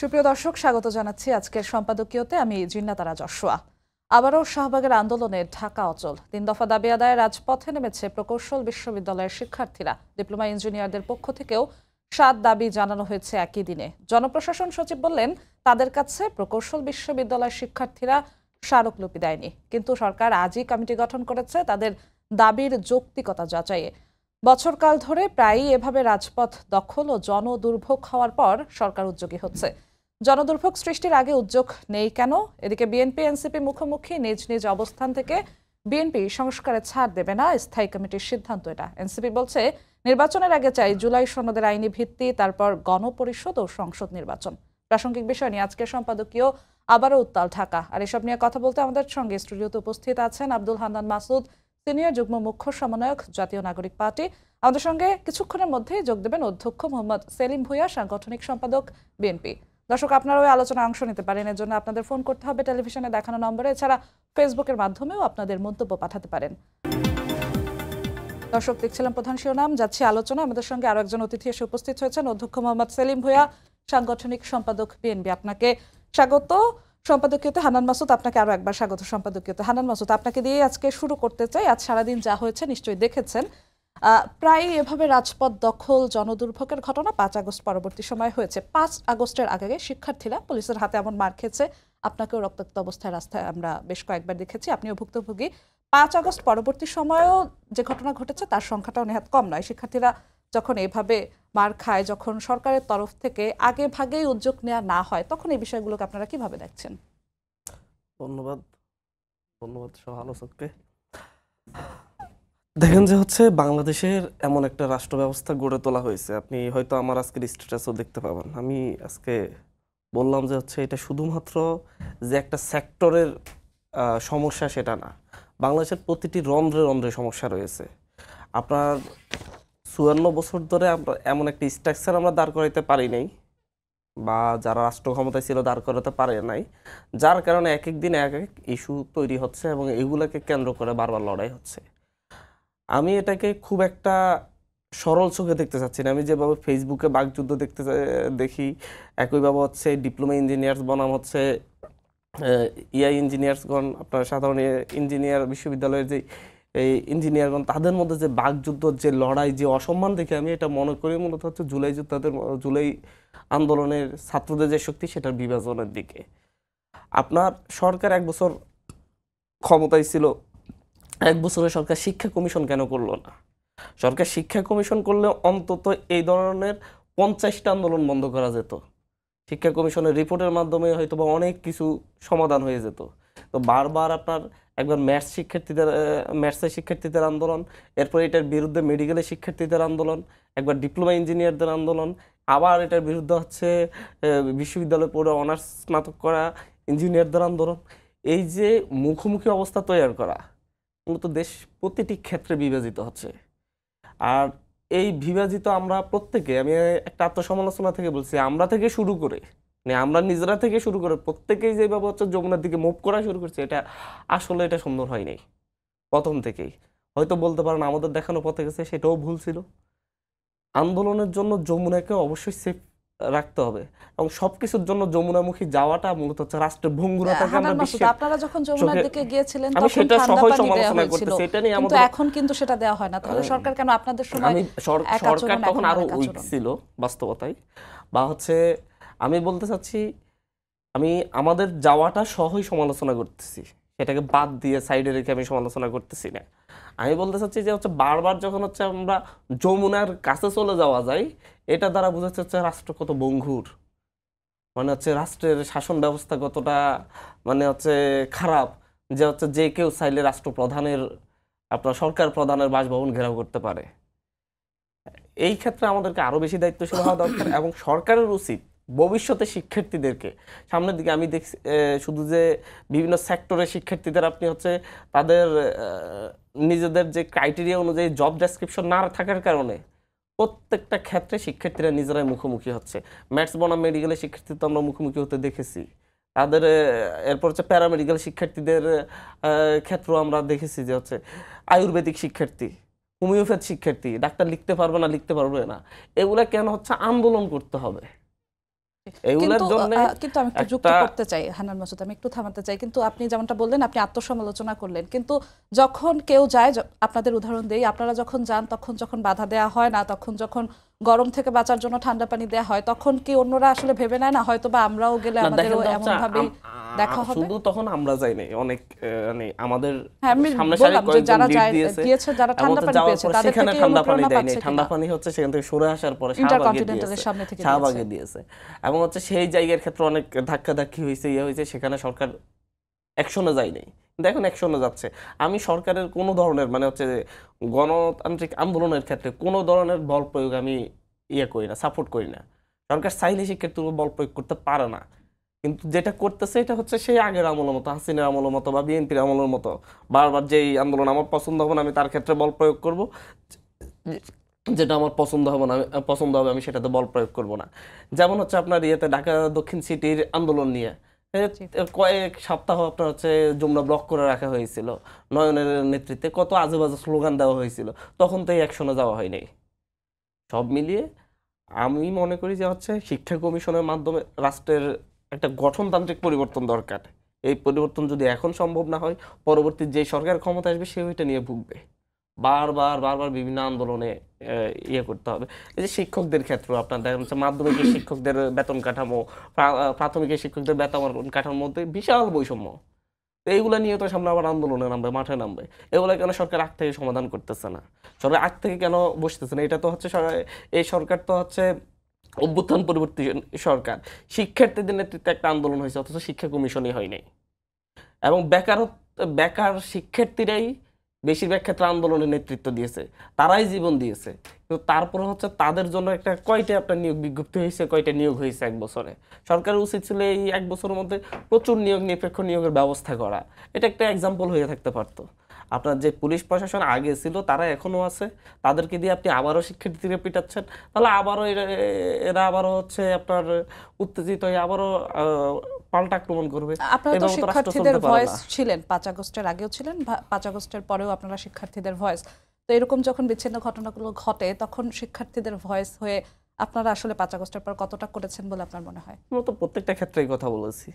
সুপ্রিয় দর্শক, স্বাগত জানাচ্ছি আজকের সম্পাদকীয়তে। আমি জিন্নাতারা যশোয়া। আবারও শাহবাগের আন্দোলনে ঢাকা অচল। ৩ দফা দাবি আদায়ে রাজপথে নেমেছে প্রকৌশল বিশ্ববিদ্যালয়ের শিক্ষার্থীরা। ডিপ্লোমা ইঞ্জিনিয়ারদের পক্ষ থেকেও ৭ দাবি জানানো হয়েছে একই দিনে। জনপ্রশাসন সচিব বললেন, তাদের কাছে প্রকৌশল বিশ্ববিদ্যালয়ের শিক্ষার্থীরা স্মারকলিপি দেয়নি, কিন্তু সরকার আজই কমিটি গঠন করেছে তাদের দাবির যৌক্তিকতা যাচাইয়ে। বছরকাল ধরে প্রায়ই এভাবে রাজপথ দখল ও জনদুর্ভোগ হওয়ার পর সরকার উদ্যোগী হচ্ছে। জনদুর্ভোগ সৃষ্টির আগে উদ্যোগ নেই কেন? এদিকে বিএনপি এনসিপি মুখোমুখি। নিজ নিজ অবস্থান থেকে বিএনপি সংস্কারে ছাড় দেবে না, স্থায়ী কমিটির সিদ্ধান্ত এটা। এনসিপি বলছে, নির্বাচনের আগে চাই জুলাই সনদের আইনি ভিত্তি, তারপর গণপরিষদ ও সংসদ নির্বাচন। প্রাসঙ্গিক বিষয় নিয়ে আজকের সম্পাদকীয় আবারও উত্তাল ঢাকা। আর এসব নিয়ে কথা বলতে আমাদের সঙ্গে স্টুডিওতে উপস্থিত আছেন আব্দুল হান্নান মাসুদ, সিনিয়র যুগ্ম মুখ্য সমন্বয়ক, জাতীয় নাগরিক পার্টি। আমাদের সঙ্গে কিছুক্ষণের মধ্যেই যোগ দেবেন অধ্যক্ষ মোহাম্মদ সেলিম ভূঁইয়া, সাংগঠনিক সম্পাদক, বিএনপি। দর্শক, আপনারা ওই আলোচনায় অংশ নিতে পারেন। এর জন্য আপনাদের ফোন করতে হবে টেলিভিশনে দেখানো নম্বরে। এছাড়া ফেসবুকের মাধ্যমেও আপনাদের মন্তব্য পাঠাতে পারেন। দর্শক, দেখছিলাম প্রধান শিরোনাম, যাচ্ছি আলোচনা। আমাদের সঙ্গে আরো একজন অতিথি এসে উপস্থিত হয়েছেন, অধ্যক্ষ মোহাম্মদ সেলিম ভূঁইয়া, সাংগঠনিক সম্পাদক, বিএনপি। আপনাকে স্বাগত সম্পাদকীয়তে। হান্নান মাসুদ, আপনাকে আরো একবার স্বাগত সম্পাদকীয়তে। হান্নান মাসুদ, আপনাকে দিয়ে আজকে শুরু করতে চাই। আজ সারাদিন যা হয়েছে নিশ্চয়ই দেখেছেন। প্রায় এভাবে রাজপথ দখল, জনদুর্ভোগের ঘটনা ৫ আগস্ট পরবর্তী সময় হয়েছে। ৫ আগস্টের আগে শিক্ষার্থীরা পুলিশের হাতে এমন মার খেয়েছে, আপনাকেও রক্তাক্ত অবস্থায় রাস্তায় আমরা বেশ কয়েকবার দেখেছি, আপনিও ভুক্তভোগী। ৫ আগস্ট পরবর্তী সময়েও যে ঘটনা ঘটেছে তার সংখ্যাটাও নেহাত কম নয়। শিক্ষার্থীরা যখন এভাবে মার খায়, যখন সরকারের তরফ থেকে আগে ভাগেই উদ্যোগ নেওয়া না হয়, তখন এই বিষয়গুলোকে আপনারা কিভাবে দেখছেন? ধন্যবাদ সহ আলোচককে। দেখেন যে বাংলাদেশের এমন একটা রাষ্ট্র ব্যবস্থা গড়ে তোলা হয়েছে, আপনি হয়তো আমার আজকের স্ট্যাটাসও দেখতে পাবেন। আমি আজকে বললাম যে এটা শুধুমাত্র যে একটা সেক্টরের সমস্যা সেটা না, বাংলাদেশের প্রতিটি রন্ধ্রে রন্ধ্রে সমস্যা রয়েছে। আপনার ৫৪ বছর ধরে আমরা এমন একটা স্ট্রাকচার আমরা দাঁড় করাইতে পারি নাই, বা যারা রাষ্ট্র ক্ষমতায় ছিল দাঁড় করাতে পারে নাই, যার কারণে এক এক দিন এক এক ইস্যু তৈরি হচ্ছে এবং এগুলোকে কেন্দ্র করে বারবার লড়াই হচ্ছে। আমি এটাকে খুব একটা সরল চোখে দেখতে চাচ্ছি না। আমি যেভাবে ফেসবুকে বাকযুদ্ধ দেখি, একইভাবে ডিপ্লোমা ইঞ্জিনিয়ার্স বনাম ইআই ইঞ্জিনিয়ার্সগণ, আপনার সাধারণ ইঞ্জিনিয়ার বিশ্ববিদ্যালয়ের যে এই ইঞ্জিনিয়ারগণ, তাদের মধ্যে যে বাকযুদ্ধ, যে লড়াই, যে অসম্মান দেখে আমি এটা মনে করি মূলত জুলাই আন্দোলনের ছাত্রদের যে শক্তি, সেটার বিভাজনের দিকে। আপনার সরকার ১ বছর ক্ষমতায় ছিল, 1 বছরে সরকার শিক্ষা কমিশন কেন করলো না? সরকার শিক্ষা কমিশন করলে অন্তত এই ধরনের 50টা আন্দোলন বন্ধ করা যেত। শিক্ষা কমিশনের রিপোর্টের মাধ্যমে হয়তো বা অনেক কিছু সমাধান হয়ে যেত। তো বারবার আপনার একবার ম্যাথসের শিক্ষার্থীদের আন্দোলন, এরপর এটার বিরুদ্ধে মেডিকেলের শিক্ষার্থীদের আন্দোলন, একবার ডিপ্লোমা ইঞ্জিনিয়ারদের আন্দোলন, আবার এটার বিরুদ্ধে বিশ্ববিদ্যালয়ে পড়ে অনার্স স্নাতক করা ইঞ্জিনিয়ারদের আন্দোলন। এই যে মুখোমুখি অবস্থা তৈরি করা, মূলত দেশ প্রতিটি ক্ষেত্রে বিভাজিত হচ্ছে। আর এই বিভাজিত আমরা প্রত্যেকে, আমি একটা আত্মসমালোচনা থেকে বলছি, আমরা থেকে শুরু করে, মানে আমরা নিজেরা থেকে শুরু করে প্রত্যেকেই যেভাবে যমুনার দিকে মুভ করা শুরু করছে, এটা আসলে এটা সুন্দর হয় নাই প্রথম থেকেই। হয়তো বলতে পারেন আমাদের দেখানো পথে গেছে, সেটাও ভুল ছিল। আন্দোলনের জন্য যমুনাকে অবশ্যই সেফ রাখতে হবে এবং সবকিছুর জন্য যমুনামুখী যাওয়াটা মূলত রাষ্ট্রের ভঙ্গুরতাকে আমরা বিশ্বে, আপনারা যখন যমুনার দিকে গিয়েছিলেন তখন সেটা সহজ সমালোচনা করতেছি, এটা নিয়ে কিন্তু এখন কিন্তু সেটা দেওয়া হয় না। তাহলে সরকার কেন আপনাদের সময়? সরকার তখন আরো উইক ছিল বাস্তবতায়, বা আমি বলতে চাচ্ছি, আমি আমাদের যাওয়াটা সহই সমালোচনা করতেছি, সেটাকে বাদ দিয়ে সাইডে রেখে আমি সমালোচনা করতেছি না। আমি বলতে চাচ্ছি যে বারবার যখন আমরা যমুনার কাছে চলে যাওয়া যায়, এটা দ্বারা বোঝাচ্ছে রাষ্ট্র কত বঙ্গুর, মানে রাষ্ট্রের শাসন ব্যবস্থা কতটা মানে খারাপ, যে যে কেউ চাইলে রাষ্ট্রপ্রধানের, আপনার সরকার প্রধানের বাসভবন ঘেরাও করতে পারে। এই ক্ষেত্রে আমাদেরকে আরো বেশি দায়িত্বশীল হওয়া দরকার এবং সরকারের উচিত ভবিষ্যতে শিক্ষার্থীদেরকে সামনের দিকে, আমি দেখছি শুধু যে বিভিন্ন সেক্টরের শিক্ষার্থীদের আপনি তাদের নিজেদের যে ক্রাইটেরিয়া অনুযায়ী জব ডেসক্রিপশন না থাকার কারণে প্রত্যেকটা ক্ষেত্রে শিক্ষার্থীরা নিজেরাই মুখোমুখি হচ্ছে। ম্যাথস বনাম মেডিকেলের শিক্ষার্থী তো আমরা মুখোমুখি হতে দেখেছি, তাদের এরপর প্যারামেডিক্যাল শিক্ষার্থীদের ক্ষেত্রেও আমরা দেখেছি যে আয়ুর্বেদিক শিক্ষার্থী, হোমিওপ্যাথ শিক্ষার্থী, ডাক্তার লিখতে পারবে না, এগুলা কেন আন্দোলন করতে হবে? এইগুলোর কিন্তু জন্য কিন্তু আমি একটু যুক্ত করতে চাই হান্নান মাসুদ, আমি একটু থামাতে চাই। কিন্তু আপনি যেমনটা বললেন, আপনি আত্মসমালোচনা করলেন, কিন্তু যখন কেউ যায়, আপনাদের উদাহরণ দেই, আপনারা যখন যান তখন যখন বাধা দেয়া হয় না, তখন যখন গরম থেকে বাঁচার জন্য ঠান্ডা পানি দেয়া হয়, তখন কি অন্যরা আসলে ভেবে নেয় না হয়তো বা আমরাও গেলে না, আমাদেরও দেখেন তো এমন ভাবেই দেখা হবে? শুধু তখন আমরা যাই নাই, অনেক মানে আমাদের হ্যাঁ, আমি সামনে সারি বললাম যে কয়েকজন যারা লিড দিয়েছে, গিয়েছে, যারা ঠান্ডা এবং পানি যাওয়ার পেয়েছে, পর তাদের সেখানে থেকে ঠান্ডা পানি অনুপ্রেরণা দেয়নি, পাচ্ছে ঠান্ডা কিনা? পানি হচ্ছে সেখান থেকে সরে আসার পরে শাহবাগে ইন্টারকন্টিনেন্টালের দিয়েছে, সামনে থেকে শাহবাগে দিয়েছে। দিয়েছে। এবং হচ্ছে সেই জায়গার ক্ষেত্রে অনেক ধাক্কাধাক্কি হয়েছে, ইয়ে হয়েছে, সেখানে সরকার অ্যাকশনে যায় নাই, কিন্তু এখন অ্যাকশনে যাচ্ছে। আমি সরকারের কোনো ধরনের মানে হচ্ছে গণতান্ত্রিক আন্দোলনের ক্ষেত্রে কোনো ধরনের বল প্রয়োগ আমি ইয়ে করি না, সাপোর্ট করি না। সরকার চাইলে শিক্ষার্থীর উপর বল প্রয়োগ করতে পারে না, কিন্তু যেটা করতেছে এটা হচ্ছে সেই আগের আমলের মতো, হাসিনার আমলের মতো বা বিএনপির আমলের মতো। বারবার যেই আন্দোলন আমার পছন্দ হবে না আমি তার ক্ষেত্রে বল প্রয়োগ করব, যেটা আমার পছন্দ হবে না পছন্দ হবে আমি সেটাতে বল প্রয়োগ করব না। যেমন হচ্ছে আপনার ইয়েতে ঢাকা দক্ষিণ সিটির আন্দোলন নিয়ে কয়েক সপ্তাহ আপনার হচ্ছে যমুনা ব্লক করে রাখা হয়েছিল, নয়নের নেতৃত্বে কত আজে বাজে স্লোগান দেওয়া হয়েছিল, তখন তো এই অ্যাকশনে যাওয়া হয়নি। সব মিলিয়ে আমি মনে করি যে হচ্ছে শিক্ষা কমিশনের মাধ্যমে রাষ্ট্রের একটা গঠনতান্ত্রিক পরিবর্তন দরকার। এই পরিবর্তন যদি এখন সম্ভব না হয়, পরবর্তী যে সরকার ক্ষমতা আসবে সে ওইটা নিয়ে ভুগবে। বারবার বারবার বিভিন্ন আন্দোলনে ইয়ে করতে হবে। এই যে শিক্ষকদের ক্ষেত্রে আপনার দেখা যাচ্ছে মাধ্যমিকের শিক্ষকদের বেতন কাঠামো, প্রাথমিকের শিক্ষকদের বেতন কাঠামোর মধ্যে বিশাল বৈষম্য। তো এইগুলো নিয়ে তো সামনে আবার আন্দোলনে নামবে, মাঠে নামবে। এগুলো কেন সরকার আগ থেকে সমাধান করতেছে না? সরকার আগ থেকে কেন বসতেছে না? এটা তো হচ্ছে এই সরকার তো হচ্ছে অভ্যুত্থান পরবর্তী সরকার। শিক্ষার্থীদের নেতৃত্বে একটা আন্দোলন হয়েছে, অথচ শিক্ষা কমিশনই হয় নাই। এবং বেকার শিক্ষার্থীরাই বেশিরভাগ ক্ষেত্রে আন্দোলনের নেতৃত্ব দিয়েছে, তারাই জীবন দিয়েছে। কিন্তু তারপরে হচ্ছে তাদের জন্য একটা কয়টা আপনার নিয়োগ বিজ্ঞপ্তি হয়েছে, কয়টা নিয়োগ হয়েছে এক বছরে? সরকারের উচিত ছিল এই এক বছরের মধ্যে প্রচুর নিরপেক্ষ নিয়োগের ব্যবস্থা করা। এটা একটা এক্সাম্পল হয়ে থাকতে পারতো। আপনার যে পুলিশ প্রশাসন আগে ছিল তারা এখনো আছে, তাদেরকে দিয়ে আপনি আবারও শিক্ষার্থীদের পিটাচ্ছেন, তাহলে আবারও এরা আবারও হচ্ছে আপনার উত্তেজিত হয়ে আবারও পাল্টা আক্রমণ করবে। আপনারা তো এভাবে তো রাষ্ট্র শিক্ষার্থীদের চলতে পারে ভয়েস না। ছিলেন, 5 আগস্টের আগেও ছিলেন, 5 আগস্টের পরেও আপনারা শিক্ষার্থীদের ভয়েস। তো এরকম যখন বিচ্ছিন্ন ঘটনাগুলো ঘটে, তখন শিক্ষার্থীদের ভয়েস হয়ে আপনারা আসলে 5 আগস্টের পর কতটা করেছেন বলে আপনার মনে হয়? আমরা তো প্রত্যেকটা ক্ষেত্রেই কথা বলেছি।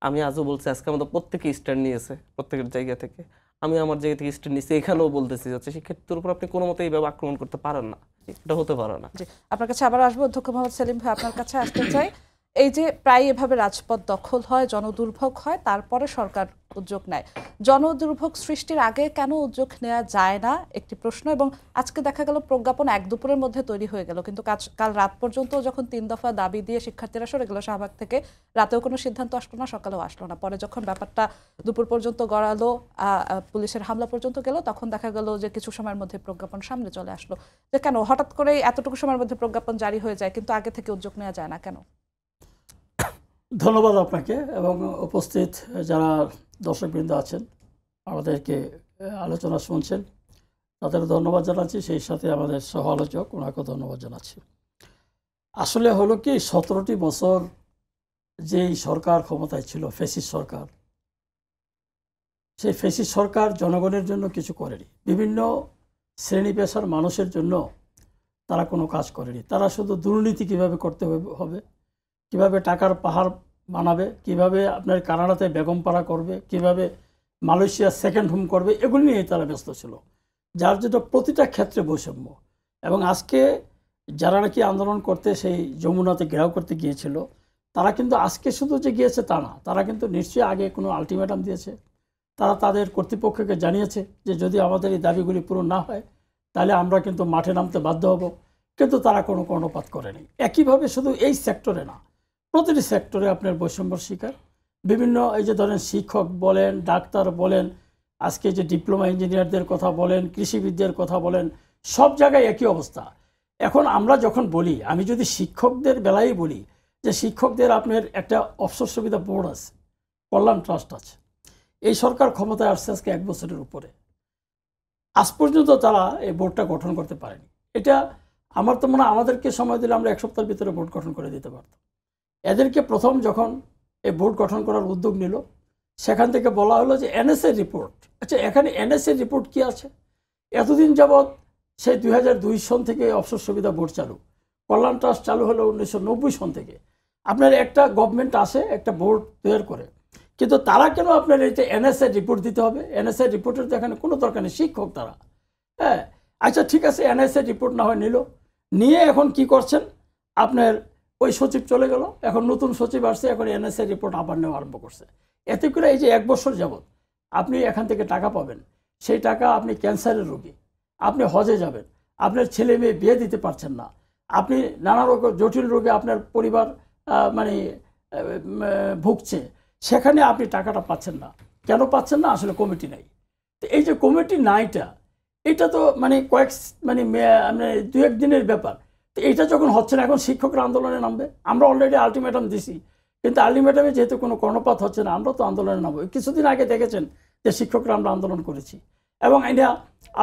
আমি আজও বলছি, আজকে আমাদের প্রত্যেকে স্ট্যান্ড নিয়েছে প্রত্যেকের জায়গা থেকে। আমি আমার জায়গা থেকে স্ট্যান্ড নিয়েছি, এখানেও বলতেছি হচ্ছে শিক্ষার্থীদের উপর আপনি কোনো মতে এইভাবে আক্রমণ করতে পারেন না, এটা হতে পারে না। জি, আপনার কাছে আবার আসবো। অধ্যক্ষ মোহাম্মদ সেলিম ভাই, আপনার কাছে আসতে চাই। এই যে প্রায় এভাবে রাজপথ দখল হয়, জনদুর্ভোগ হয়, তারপরে সরকার উদ্যোগ নেয়। জনদুর্ভোগ সৃষ্টির আগে কেন উদ্যোগ নেওয়া যায় না, একটি প্রশ্ন। এবং আজকে দেখা গেল প্রজ্ঞাপন এক দুপুরের মধ্যে তৈরি হয়ে গেল, কিন্তু কাল রাত পর্যন্ত যখন 3 দফা দাবি দিয়ে শিক্ষার্থীরা সরে গেল শাহবাগ থেকে, রাতেও কোনো সিদ্ধান্ত আসলো না, সকালেও আসলো না। পরে যখন ব্যাপারটা দুপুর পর্যন্ত গড়ালো, পুলিশের হামলা পর্যন্ত গেল, তখন দেখা গেল যে কিছু সময়ের মধ্যে প্রজ্ঞাপন সামনে চলে আসলো। যে কেন হঠাৎ করে এতটুকু সময়ের মধ্যে প্রজ্ঞাপন জারি হয়ে যায়, কিন্তু আগে থেকে উদ্যোগ নেওয়া যায় না কেন? ধন্যবাদ আপনাকে এবং উপস্থিত যারা দর্শকবৃন্দ আছেন, আমাদেরকে আলোচনা শুনছেন, তাদের ধন্যবাদ জানাচ্ছি। সেই সাথে আমাদের সহ আলোচক, ওনাকেও ধন্যবাদ জানাচ্ছি। আসলে হলো কি, 17টি বছর যেই সরকার ক্ষমতায় ছিল, ফ্যাসিস্ট সরকার, সেই ফ্যাসিস্ট সরকার জনগণের জন্য কিছু করেনি। বিভিন্ন শ্রেণী পেশার মানুষের জন্য তারা কোনো কাজ করেনি। তারা শুধু দুর্নীতি কিভাবে করতে হবে, কিভাবে টাকার পাহাড় বানাবে, কিভাবে আপনার কানাডাতে বেগমপাড়া করবে, কিভাবে মালয়েশিয়া সেকেন্ড হোম করবে, এগুলি নিয়েই তারা ব্যস্ত ছিল, যার জন্য প্রতিটা ক্ষেত্রে বৈষম্য। এবং আজকে যারা নাকি আন্দোলন করতে সেই যমুনাতে ঘেরাও করতে গিয়েছিল, তারা কিন্তু আজকে শুধু যে গিয়েছে তা না, তারা কিন্তু নিশ্চয়ই আগে কোনো আলটিমেটাম দিয়েছে। তারা তাদের কর্তৃপক্ষকে জানিয়েছে যে যদি আমাদের এই দাবিগুলি পূরণ না হয় তাহলে আমরা কিন্তু মাঠে নামতে বাধ্য হব, কিন্তু তারা কোনো কর্ণপাত করেনি। একইভাবে শুধু এই সেক্টরে না, প্রতিটি সেক্টরে আপনার বৈষম্যর শিকার। বিভিন্ন এই যে ধরেন শিক্ষক বলেন, ডাক্তার বলেন, আজকে যে ডিপ্লোমা ইঞ্জিনিয়ারদের কথা বলেন, কৃষিবিদদের কথা বলেন, সব জায়গায় একই অবস্থা। এখন আমরা যখন বলি, আমি যদি শিক্ষকদের বেলায় বলি যে শিক্ষকদের আপনার একটা অবসর সুবিধা বোর্ড আছে, কল্যাণ ট্রাস্ট আছে, এই সরকার ক্ষমতায় আসছে আজকে 1 বছরের উপরে, আজ পর্যন্ত তারা এই বোর্ডটা গঠন করতে পারেনি। এটা আমার তো মনে হয় আমাদেরকে সময় দিলে আমরা 1 সপ্তাহের ভিতরে বোর্ড গঠন করে দিতে পারতাম। এদেরকে প্রথম যখন এই বোর্ড গঠন করার উদ্যোগ নিল, সেখান থেকে বলা হলো যে এনএসএ রিপোর্ট। আচ্ছা, এখানে এনএসএ রিপোর্ট কি আছে? এতদিন যাবৎ সেই 2002 সন থেকে অবসর সুবিধা বোর্ড চালু, কল্যাণ ট্রাস্ট চালু হলো 1990 সন থেকে। আপনার একটা গভর্নমেন্ট আসে একটা বোর্ড তৈরি করে, কিন্তু তারা কেন আপনার এই যে এনএসএ রিপোর্ট দিতে হবে? এনএসএ রিপোর্টের তো এখানে কোনো দরকার নেই, শিক্ষক তারা। হ্যাঁ, আচ্ছা ঠিক আছে, এনএসএ রিপোর্ট না হয় নিল, নিয়ে এখন কি করছেন আপনার ওই সচিব চলে গেল, এখন নতুন সচিব আসছে, এখন এনএসএ রিপোর্ট আবার নেওয়া আরম্ভ করছে। এতে করে এই যে 1 বছর যাবত আপনি এখান থেকে টাকা পাবেন, সেই টাকা আপনি ক্যান্সারের রোগী, আপনি হজে যাবেন, আপনার ছেলে মেয়ে বিয়ে দিতে পারছেন না, আপনি নানা রকম জটিল রোগে আপনার পরিবার মানে ভুগছে, সেখানে আপনি টাকাটা পাচ্ছেন না। কেন পাচ্ছেন না? আসলে কমিটি নাই। তো এই যে কমিটি নাইটা, এটা তো মানে মানে 2-1 দিনের ব্যাপার। তো এইটা যখন হচ্ছে না, এখন শিক্ষকরা আন্দোলনে নামবে। আমরা অলরেডি আলটিমেটাম দিছি, কিন্তু আলটিমেটামে যেহেতু কোনো কর্ণপাত হচ্ছে না, আমরা তো আন্দোলনে নামবো। কিছুদিন আগে দেখেছেন যে শিক্ষকরা আমরা আন্দোলন করেছি, এবং এটা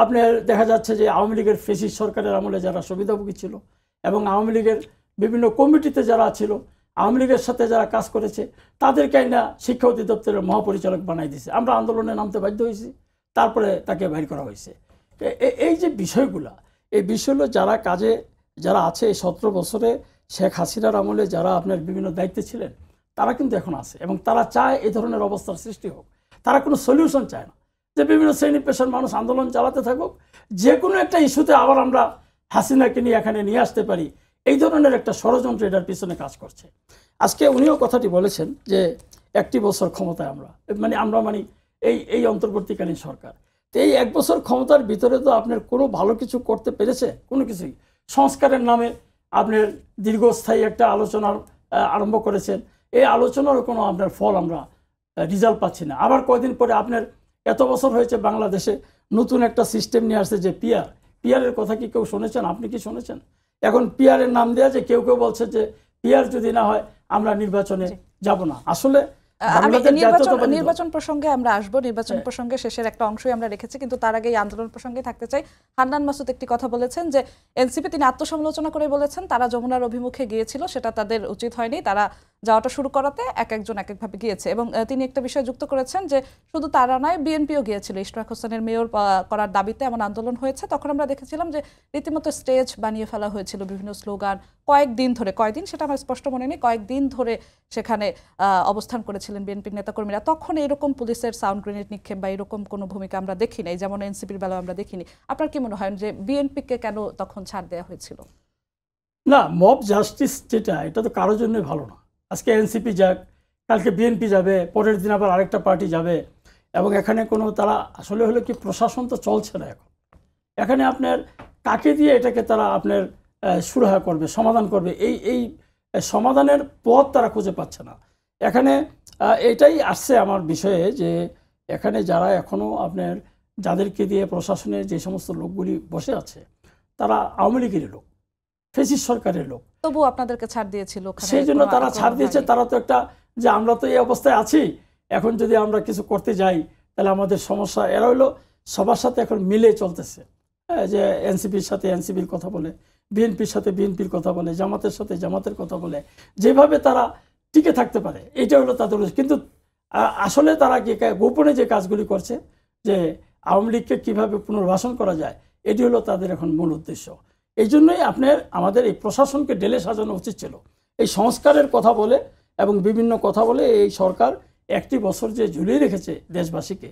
আপনার দেখা যাচ্ছে যে আওয়ামী লীগের ফেসিস্ট সরকারের আমলে যারা সুবিধাভোগী ছিল এবং আওয়ামী লীগের বিভিন্ন কমিটিতে যারা ছিল, আওয়ামী লীগের সাথে যারা কাজ করেছে, তাদেরকে না শিক্ষা অধিদপ্তরের মহাপরিচালক বানাই দিয়েছে। আমরা আন্দোলনে নামতে বাধ্য হয়েছি, তারপরে তাকে বাইর করা হয়েছে। এই যে বিষয়গুলা, এই বিষয়গুলো যারা কাজে যারা আছে, এই 17 বছরে শেখ হাসিনার আমলে যারা আপনার বিভিন্ন দায়িত্বে ছিলেন, তারা কিন্তু এখন আছে, এবং তারা চায় এই ধরনের অবস্থার সৃষ্টি হোক। তারা কোনো সলিউশন চায় না যে বিভিন্ন শ্রেণী পেশার মানুষ আন্দোলন চালাতে থাকুক, যে কোনো একটা ইস্যুতে আবার আমরা হাসিনাকে নিয়ে এখানে নিয়ে আসতে পারি, এই ধরনের একটা ষড়যন্ত্র এটার পিছনে কাজ করছে। আজকে উনিও কথাটি বলেছেন যে 1 বছর ক্ষমতায় আমরা মানে এই অন্তর্বর্তীকালীন সরকার। তো এই 1 বছর ক্ষমতার ভিতরে তো আপনার কোনো ভালো কিছু করতে পেরেছে? কোনো কিছুই। সংস্কারের নামে আপনার দীর্ঘস্থায়ী একটা আলোচনার আরম্ভ করেছেন, এই আলোচনারও কোনো আপনার ফল আমরা রেজাল্ট পাচ্ছি না। আবার কয়দিন পরে আপনার এত বছর হয়েছে বাংলাদেশে নতুন একটা সিস্টেম নিয়ে আসছে যে পিয়ারের কথা কি কেউ শুনেছেন? আপনি কি শুনেছেন? এখন পিয়ারের নাম দেওয়া, যে কেউ কেউ বলছে যে পিয়ার যদি না হয় আমরা নির্বাচনে যাব না। আসলে নির্বাচন প্রসঙ্গে আমরা আসবো, নির্বাচন প্রসঙ্গে শেষের একটা অংশই আমরা রেখেছি, কিন্তু তার আগে এই আন্দোলন প্রসঙ্গে থাকতে চাই। হান্নান মাসুদ একটি কথা বলেছেন যে এনসিপি, তিনি আত্মসমালোচনা করে বলেছেন তারা যমুনার অভিমুখে গিয়েছিল, সেটা তাদের উচিত হয়নি, তারা যাওয়াটা শুরু করাতে একজন এক একভাবে গিয়েছে। এবং তিনি একটা বিষয় যুক্ত করেছেন যে শুধু তারা নয়, বিএনপিও গিয়েছিল ইশরাক হোসেনের মেয়র করার দাবিতে এমন আন্দোলন হয়েছে। তখন আমরা দেখেছিলাম যে রীতিমতো স্টেজ বানিয়ে ফেলা হয়েছিল, বিভিন্ন স্লোগান, কয়েকদিন সেটা আমার স্পষ্ট মনে নেই, কয়েকদিন ধরে সেখানে অবস্থান করেছিলেন বিএনপির নেতাকর্মীরা। তখন এরকম পুলিশের সাউন্ড গ্রেনেড নিক্ষেপ বা এরকম কোনো ভূমিকা আমরা দেখি নাই, যেমন এনসিপির বেলায় আমরা দেখিনি। আপনার কি মনে হয় যে বিএনপিকে কেন তখন ছাড় দেওয়া হয়েছিল? না, মব জাস্টিস যেটা, এটা তো কারোর জন্যই ভালো না। আজকে এনসিপি যাক, কালকে বিএনপি যাবে, পরের দিন আবার আরেকটা পার্টি যাবে, এবং এখানে কোনো তারা আসলে হলো কি, প্রশাসন তো চলছে না এখন। এখানে আপনার কাকে দিয়ে এটাকে তারা আপনার সুরাহা করবে, সমাধান করবে, এই সমাধানের পথ তারা খুঁজে পাচ্ছে না। এখানে এটাই আসছে আমার বিষয়ে, যে এখানে যারা এখনও আপনার যাদেরকে দিয়ে প্রশাসনের যে সমস্ত লোকগুলি বসে আছে, তারা আওয়ামী লীগের লোক, ফেসিস্ট সরকারের লোক। তবু আপনাদেরকে ছাড় দিয়েছিল, সেই জন্য তারা ছাড় দিয়েছে। তারা তো একটা, যে আমরা তো এই অবস্থায় আছি, এখন যদি আমরা কিছু করতে যাই তাহলে আমাদের সমস্যা। এরা হলো সবার সাথে এখন মিলে চলতেছে, যে এনসিপির সাথে এনসিপির কথা বলে, বিএনপির সাথে বিএনপির কথা বলে, জামাতের সাথে জামাতের কথা বলে, যেভাবে তারা টিকে থাকতে পারে, এটা হলো তাদের। কিন্তু আসলে তারা কি গোপনে যে কাজগুলি করছে, যে আওয়ামী লীগকে কীভাবে পুনর্বাসন করা যায়, এটি হলো তাদের এখন মূল উদ্দেশ্য। এই জন্যই আমাদের এই প্রশাসনকে ঢেলে সাজানো উচিত ছিল। এই সংস্কারের কথা বলে এবং বিভিন্ন কথা বলে এই সরকার 1 বছর যে ঝুলিয়ে রেখেছে দেশবাসীকে,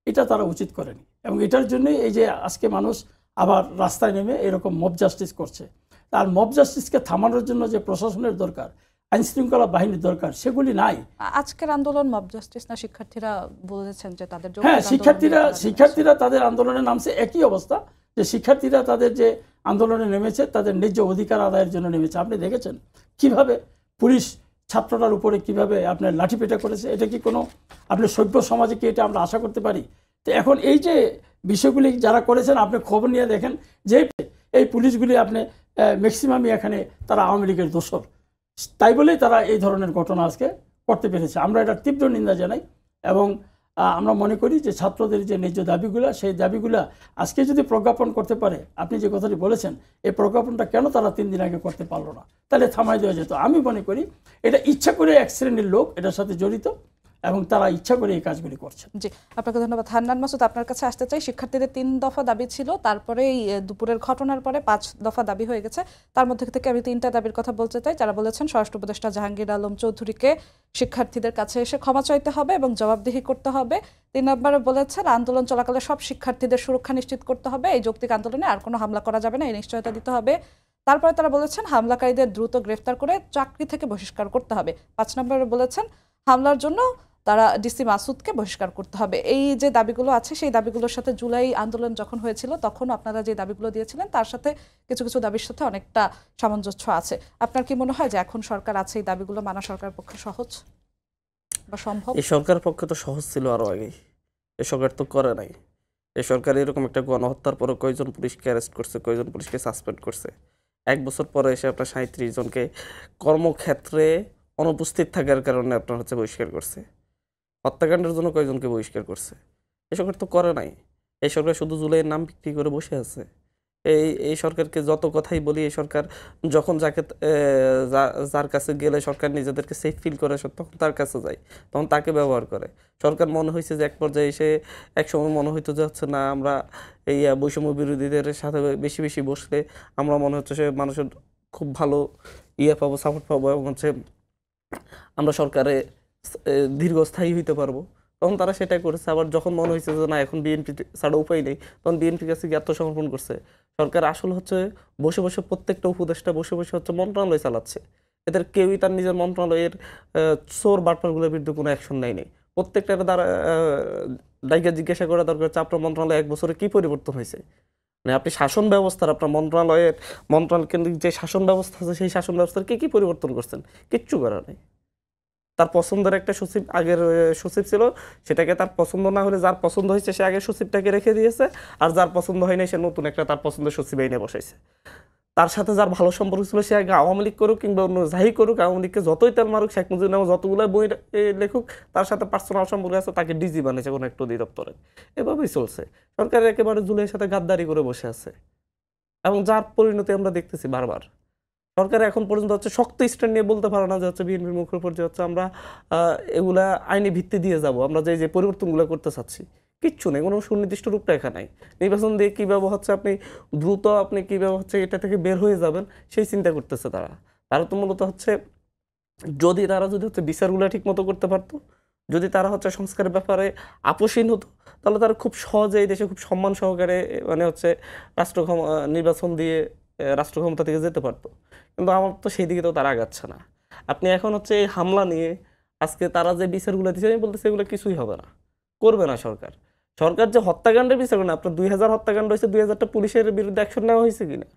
এটা তারা উচিত করেনি। এবং এটার জন্যই এই যে আজকে মানুষ আবার রাস্তায় নেমে এরকম মব জাস্টিস করছে। আর মব জাস্টিসকে থামানোর জন্য যে প্রশাসনের দরকার, আইনশৃঙ্খলা বাহিনীর দরকার, সেগুলি নাই। আজকের আন্দোলন মব জাস্টিস না? শিক্ষার্থীরা বলেছেন যে তাদের, হ্যাঁ, শিক্ষার্থীরা তাদের আন্দোলনে নামছে। একই অবস্থা, যে শিক্ষার্থীরা তাদের যে আন্দোলনে নেমেছে, তাদের ন্যায্য অধিকার আদায়ের জন্য নেমেছে। আপনি দেখেছেন কিভাবে পুলিশ ছাত্রটার উপরে কিভাবে আপনার লাঠিপেটা করেছে। এটা কি কোনো আপনার সভ্য সমাজে কি এটা আমরা আশা করতে পারি? তো এখন এই যে বিষয়গুলি যারা করেছেন, আপনি খবর নিয়ে দেখেন যে এই পুলিশগুলি আপনি ম্যাক্সিমামই এখানে তারা আওয়ামী লীগের দোসর, তাই বলেই তারা এই ধরনের ঘটনা আজকে করতে পেরেছে। আমরা এটার তীব্র নিন্দা জানাই, এবং আমরা মনে করি যে ছাত্রদের যে ন্যায্য দাবিগুলো, সেই দাবিগুলো আজকে যদি প্রজ্ঞাপন করতে পারে, আপনি যে কথাটি বলেছেন, এই প্রজ্ঞাপনটা কেন তারা 3 দিন আগে করতে পারলো না? তাহলে থামাই দেওয়া যেত। আমি মনে করি এটা ইচ্ছা করে এক শ্রেণীর লোক এটার সাথে জড়িত, এবং তারা ইচ্ছা করে এই কাজগুলি করছে। জি, আপনাকে ধন্যবাদ। হান্নান মাসুদ, আপনার কাছে আসতে চাই। শিক্ষার্থীদের 3 দফা দাবি ছিল, তারপরে এই দুপুরের ঘটনার পরে 5 দফা দাবি হয়ে গেছে। তার মধ্যে থেকে আমি 3টা দাবির কথা বলতে চাই। যারা বলেছেন স্বরাষ্ট্র উপদেষ্টা জাহাঙ্গীর আলম চৌধুরীকে শিক্ষার্থীদের কাছে এসে ক্ষমা চাইতে হবে এবং জবাবদিহি করতে হবে। 3 নম্বরে বলেছেন আন্দোলন চলাকালে সব শিক্ষার্থীদের সুরক্ষা নিশ্চিত করতে হবে, এই যৌক্তিক আন্দোলনে আর কোনো হামলা করা যাবে না, এই নিশ্চয়তা দিতে হবে। তারপরে তারা বলেছেন হামলাকারীদের দ্রুত গ্রেফতার করে চাকরি থেকে বহিষ্কার করতে হবে। 5 নম্বরে বলেছেন হামলার জন্য তারা ডিসি মাসুদকে বহিষ্কার করতে হবে। এই যে দাবিগুলো আছে সেই দাবিগুলোর সাথে জুলাই আন্দোলন যখন হয়েছিল তখন আপনারা যে দাবিগুলো দিয়েছিলেন তার সাথে কিছু কিছু দাবির সাথে অনেকটা সামঞ্জস্য আছে। আপনার কি মনে হয় যে এখন সরকার আছে এই দাবিগুলো মানা সরকারের পক্ষে সহজ বা সম্ভব? এই সরকারের পক্ষে তো সহজ ছিল আরো আগেই, এই সরকার তো করে নাই। এই সরকার এরকম একটা গণহত্যার পরে কয়জন পুলিশকে অ্যারেস্ট করছে, কয়জন পুলিশকে সাসপেন্ড করছে। 1 বছর পরে এসে আপনার 37 জনকে কর্মক্ষেত্রে অনুপস্থিত থাকার কারণে আপনার হচ্ছে বহিষ্কার করছে। হত্যাকাণ্ডের জন্য কয়জনকে বহিষ্কার করছে? এই সরকার তো করে নাই। এই সরকার শুধু জুলাইয়ের নাম বিক্রি করে বসে আছে। এই সরকারকে যত কথাই বলি, এই সরকার যখন যার কাছে গেলে সরকার নিজেদেরকে সেফ ফিল করে তখন তার কাছে যায়, তখন তাকে ব্যবহার করে। সরকার মনে হয়েছে যে এক পর্যায়ে এসে একসময় মনে হইতো যে হচ্ছে না, আমরা এই বৈষম্য বিরোধীদের সাথে বেশি বেশি বসলে আমরা মনে হচ্ছে সে মানুষের খুব ভালো পাবো, সাপোর্ট পাবো এবং হচ্ছে আমরা সরকারে দীর্ঘস্থায়ী হইতে পারবো। তখন তারা সেটাই করেছে। আবার যখন মনে হয়েছে যে না, এখন বিএনপি ছাড়া উপায় নেই, তখন বিএনপির কাছে গিয়ে আত্মসমর্পণ করছে। সরকার আসলে হচ্ছে বসে বসে প্রত্যেকটা উপদেষ্টা বসে বসে হচ্ছে মন্ত্রণালয় চালাচ্ছে। এদের কেউই তার নিজের মন্ত্রণালয়ের চোর বাটপারগুলোর বিরুদ্ধে কোনো অ্যাকশন নেয়নি। প্রত্যেকটার দ্বারা ডাইকা জিজ্ঞাসা করা দরকার হচ্ছে আপনার মন্ত্রণালয় 1 বছরে কি পরিবর্তন হয়েছে। মানে আপনি শাসন ব্যবস্থার, আপনার মন্ত্রণালয় কেন্দ্রিক যে শাসন ব্যবস্থা আছে সেই শাসন ব্যবস্থার কি পরিবর্তন করছেন? কিচ্ছু করা নেই। তার পছন্দের একটা সচিব, আগের সচিব ছিল, সেটাকে তার পছন্দ না হলে যার পছন্দ হয়েছে সে আগের সচিবটাকে রেখে দিয়েছে, আর যার পছন্দ হয় নাই সে নতুন একটা তার পছন্দের সচিব এনে বসাইছে। তার সাথে যার ভালো সম্পর্ক ছিল সে আগে আওয়ামী লীগ করুক কিংবা অন্য যাই করুক, আওয়ামী লীগকে যতই তেল মারুক, শেখ মুজিবুর রহমান যতগুলো বই লেখুক, তার সাথে পার্সোনাল সম্পর্ক আছে, তাকে ডিজি বানিয়েছে কোনো একটা অধিদপ্তরে। এভাবেই চলছে। সরকার একেবারে জুলাইয়ের সাথে গাদ্দারি করে বসে আছে এবং যার পরিণতি আমরা দেখতেছি বারবার। সরকার এখন পর্যন্ত হচ্ছে শক্ত স্ট্যান্ড নিয়ে বলতে পারে না যে হচ্ছে বিএনপির মুখের উপর যে হচ্ছে আমরা এগুলা আইনি ভিত্তি দিয়ে যাব, আমরা যে পরিবর্তনগুলো করতে চাচ্ছি। কিচ্ছু নেই, কোনো সুনির্দিষ্ট রূপরেখা নাই। নির্বাচন দিয়ে কীভাবে হচ্ছে আপনি কীভাবে হচ্ছে এটা থেকে বের হয়ে যাবেন সেই চিন্তা করতেছে তারা তো মূলত হচ্ছে যদি হচ্ছে বিচারগুলো ঠিক মতো করতে পারতো, যদি তারা হচ্ছে সংস্কারের ব্যাপারে আপোষহীন হতো, তাহলে তারা খুব সহজে এই দেশে খুব সম্মান সহকারে মানে হচ্ছে নির্বাচন দিয়ে রাষ্ট্র ক্ষমতা থেকে যেতে পারতো। কিন্তু আমার তো সেই দিকে তো তারা আগাচ্ছে না। আপনি এখন হচ্ছে এই হামলা নিয়ে আজকে তারা যে বিচারগুলো দিচ্ছে, আমি বলতেছি এগুলো কিছুই হবে না, করবে না সরকার যে হত্যাকাণ্ডের বিচার করে না। আপনার 2000 হত্যাকাণ্ড হয়েছে, 2000টা পুলিশের বিরুদ্ধে অ্যাকশন নেওয়া হয়েছে কিনা?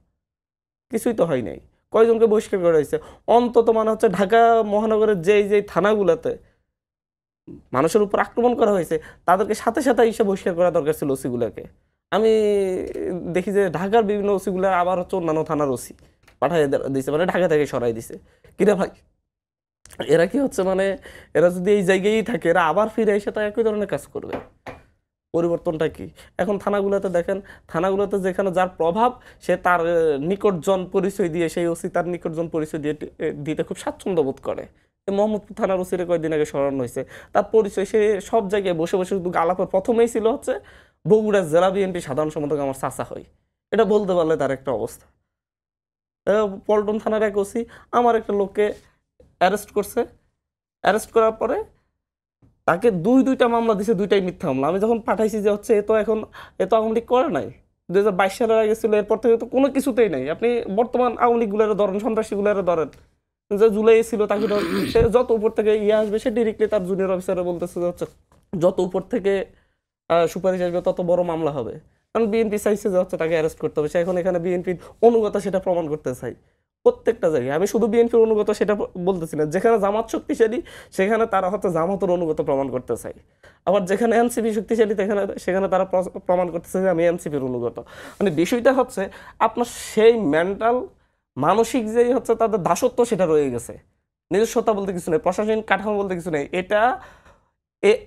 কিছুই তো হয় নাই। কয়জনকে বহিষ্কার করা হয়েছে? অন্তত মানে হচ্ছে ঢাকা মহানগরের যেই থানাগুলোতে মানুষের উপর আক্রমণ করা হয়েছে তাদেরকে সাথে সাথে এসে বহিষ্কার করা দরকার ছিল ওসিগুলোকে। আমি দেখি যে ঢাকার বিভিন্ন ওসিগুলো আবার হচ্ছে অন্যান্য থানার ওসি পাঠাই দিয়েছে, মানে ঢাকা থেকে সরাই দিছে। কিরে ভাই, এরা কি হচ্ছে মানে এরা যদি এই জায়গায় থাকে, এরা আবার ফিরে এসে তা একই ধরনের কাজ করবে? পরিবর্তনটা কি? এখন থানাগুলোতে দেখেন, থানাগুলোতে যেখানে যার প্রভাব সে তার নিকটজন পরিচয় দিয়ে, সেই ওসি তার নিকটজন পরিচয় দিয়ে দিতে খুব স্বাচ্ছন্দ্য বোধ করে। মোহাম্মদপুর থানার ওসিরে কয়েকদিন আগে সরানো হয়েছে, তার পরিচয় সে সব জায়গায় বসে বসে শুধু আলাপের প্রথমেই ছিল হচ্ছে বগুড়া জেলা বিএনপি সাধারণ সম্পাদক আমার চাচা হয়। এটা বলতে পারলে তার একটা অবস্থা। পল্টন থানার এক ওসি আমার একটা লোককে অ্যারেস্ট করছে, অ্যারেস্ট করার পরে তাকে দুইটা মামলা দিছে, দুইটাই মিথ্যা মামলা। আমি যখন পাঠাইছি যে হচ্ছে এ তো আওয়ামী লীগ করে নাই, 2022 সালের আগে ছিল, এরপর থেকে তো কোনো কিছুতেই নাই। আপনি বর্তমান আওয়ামী লীগগুলোরে ধরেন, সন্ত্রাসীগুলোরে ধরেন, যে জুলাই ছিল তাকে ধরেন, সে যত উপর থেকে আসবে সে ডিরেক্টলি তার জুনিয়র অফিসারে বলতেছে যে হচ্ছে যত উপর থেকে সুপারিশ আসবে তত বড় মামলা হবে। কারণ বিএনপি চাইছে যে হচ্ছে তাকে অ্যারেস্ট করতে হবে। সে এখন এখানে বিএনপির অনুগত সেটা প্রমাণ করতে চাই প্রত্যেকটা জায়গায়। আমি শুধু বিএনপির অনুগত সেটা বলতেছি না, যেখানে জামাত শক্তিশালী সেখানে তারা হচ্ছে জামাতের অনুগত প্রমাণ করতে চাই। আবার যেখানে এনসিপি শক্তিশালী সেখানে তারা প্রমাণ করতেছে যে আমি এনসিপির অনুগত। মানে বিষয়টা হচ্ছে আপনার সেই মেন্টাল মানসিক যেই হচ্ছে তাদের দাসত্ব সেটা রয়ে গেছে। নিজস্বতা বলতে কিছু নেই, প্রশাসনিক কাঠামো বলতে কিছু নেই। এটা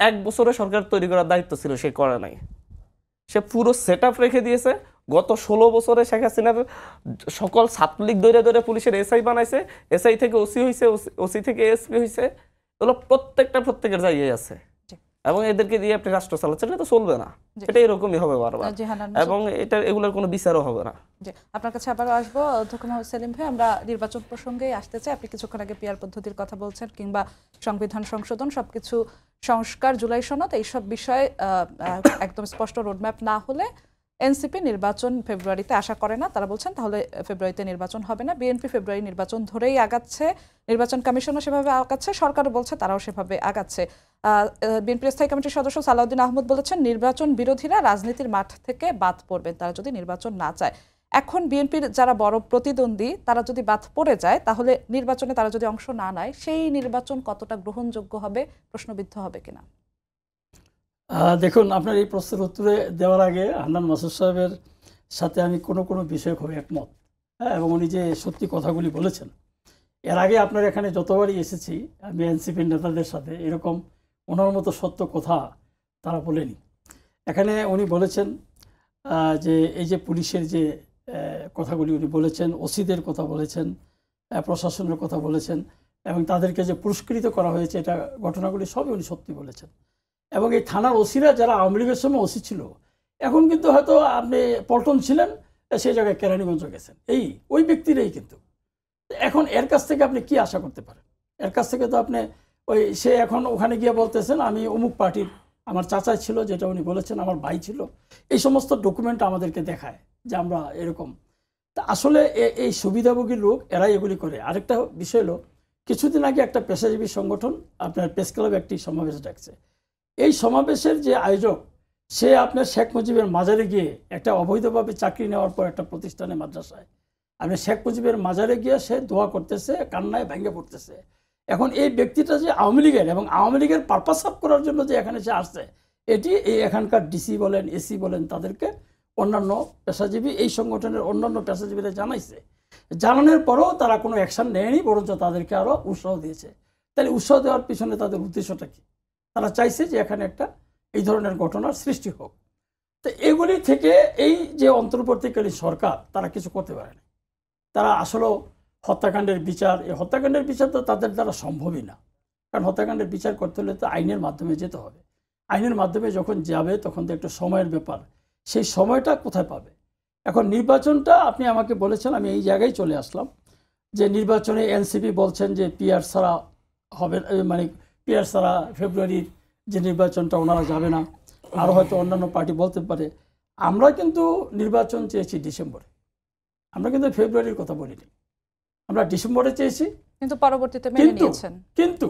1 বছরে সরকার তৈরি করার দায়িত্ব ছিল, সে করে নাই। সে পুরো সেট আপ রেখে দিয়েছে। গত 16 বছরে শেখ হাসিনার সকল ছাত্রলীগ দৌড়ে পুলিশের এসআই বানাইছে, এসআই থেকে ওসি হয়েছে, ওসি থেকে এসপি হয়েছে, এগুলো প্রত্যেকের জায়গায় আছে, জি। এবং এদেরকে দিয়ে আপনি রাষ্ট্র চালাচ্ছেন, এটা তো চলবে না, জি। এটা এরকমই হবে বারবার, জি হান্নান মাসুদ। এবং এগুলোর কোনো বিচারও হবে না। জি, আপনার কাছে আবারও আসবো অধ্যক্ষ মোহাম্মদ সেলিম ভাই। আমরা নির্বাচন প্রসঙ্গেই আসতে চাই। আপনি কিছুক্ষণ আগে পিআর পদ্ধতির কথা বলছেন, কিংবা সংবিধান সংশোধন, সবকিছু সংস্কার, জুলাই সনদ, এইসব বিষয়ে একদম স্পষ্ট রোডম্যাপ না হলে এনসিপি নির্বাচন ফেব্রুয়ারিতে আশা করে না। তারা বলছেন তাহলে ফেব্রুয়ারিতে নির্বাচন হবে না। বিএনপি ফেব্রুয়ারি নির্বাচন ধরেই আগাচ্ছে, নির্বাচন কমিশনও সেভাবে আগাচ্ছে, সরকারও বলছে তারাও সেভাবে আগাচ্ছে। বিএনপির স্থায়ী কমিটির সদস্য সালাউদ্দিন আহমদ বলেছেন নির্বাচন বিরোধীরা রাজনীতির মাঠ থেকে বাদ পড়বেন তারা যদি নির্বাচন না চায়। এখন বিএনপির যারা বড় প্রতিদ্বন্দ্বী তারা যদি বাদ পড়ে যায়, তাহলে নির্বাচনে তারা যদি অংশ না নেয়, সেই নির্বাচন কতটা গ্রহণযোগ্য হবে, প্রশ্নবিদ্ধ হবে কিনা? দেখুন, আপনার এই প্রশ্নের উত্তরে দেওয়ার আগে হান্নান মাসুদ সাহেবের সাথে আমি কোনো বিষয়ে খুব একমত, হ্যাঁ, এবং উনি যে সত্যি কথাগুলি বলেছেন, এর আগে আপনার এখানে যতবারই এসেছি আমি এনসিপির নেতাদের সাথে, এরকম ওনার মতো সত্য কথা তারা বলেনি। এখানে উনি বলেছেন যে এই যে পুলিশের যে কথাগুলি উনি বলেছেন, ওসিদের কথা বলেছেন, প্রশাসনের কথা বলেছেন, এবং তাদেরকে যে পুরস্কৃত করা হয়েছে, এটা ঘটনাগুলি সবই উনি সত্যি বলেছেন। এবং এই থানার ওসিরা যারা আওয়ামী লীগের সময় ওসি ছিল, এখন কিন্তু হয়তো আপনি পল্টন ছিলেন, সেই জায়গায় কেরানীগঞ্জ গেছেন, ওই ব্যক্তিরাই কিন্তু। এখন এর কাছ থেকে আপনি কি আশা করতে পারেন? এর কাছ থেকে তো আপনি সে এখন ওখানে গিয়ে বলতেছেন আমি অমুক পার্টির, আমার চাচাই ছিল, যেটা উনি বলেছেন আমার ভাই ছিল, এই সমস্ত ডকুমেন্ট আমাদেরকে দেখায় যে আমরা এরকম। তা আসলে এই সুবিধাভোগী লোক এরাই এগুলি করে। আরেকটা বিষয় হলো, কিছুদিন আগে একটা পেশাজীবী সংগঠন আপনার প্রেস ক্লাবে একটি সমাবেশ ডাকছে। এই সমাবেশের যে আয়োজক, সে আপনার শেখ মুজিবের মাজারে গিয়ে একটা অবৈধভাবে চাকরি নেওয়ার পর একটা প্রতিষ্ঠানে, মাদ্রাসায়, আপনি শেখ মুজিবের মাজারে গিয়ে সে দোয়া করতেছে, কান্নায় ভেঙে পড়তেছে। এখন এই ব্যক্তিটা যে আওয়ামী লীগের, এবং আওয়ামী লীগের পারপাস আপ করার জন্য যে এখানে সে আসছে, এটি এই এখানকার ডিসি বলেন, এসি বলেন, তাদেরকে অন্যান্য পেশাজীবী, এই সংগঠনের অন্যান্য পেশাজীবীরা জানাইছে। জানানোর পরেও তারা কোনো অ্যাকশন নেয়নি, বরঞ্চ তাদেরকে আরও উৎসাহ দিয়েছে। তাহলে উৎসাহ দেওয়ার পিছনে তাদের উদ্দেশ্যটা কি? তারা চাইছে যে এখানে একটা এই ধরনের ঘটনার সৃষ্টি হোক। তো এগুলি থেকে এই যে অন্তর্বর্তীকালীন সরকার, তারা কিছু করতে পারে না। তারা আসলে হত্যাকাণ্ডের বিচার, এই হত্যাকাণ্ডের বিচার তো তাদের দ্বারা সম্ভবই না, কারণ হত্যাকাণ্ডের বিচার করতে হলে তো আইনের মাধ্যমে যেতে হবে। আইনের মাধ্যমে যখন যাবে তখন তো একটা সময়ের ব্যাপার, সেই সময়টা কোথায় পাবে? এখন নির্বাচনটা আপনি আমাকে বলেছেন, আমি এই জায়গায় চলে আসলাম যে নির্বাচনে এনসিপি বলছেন যে পিআর ছাড়া হবে, মানে পিআর ছাড়া ফেব্রুয়ারির যে নির্বাচনটা ওনারা যাবে না। আরও হয়তো অন্যান্য পার্টি বলতে পারে। আমরা কিন্তু নির্বাচন চেয়েছি ডিসেম্বরে, আমরা কিন্তু ফেব্রুয়ারির কথা বলিনি, আমরা ডিসেম্বরে চেয়েছি। কিন্তু পরবর্তীতে মেনে নিয়েছেন। কিন্তু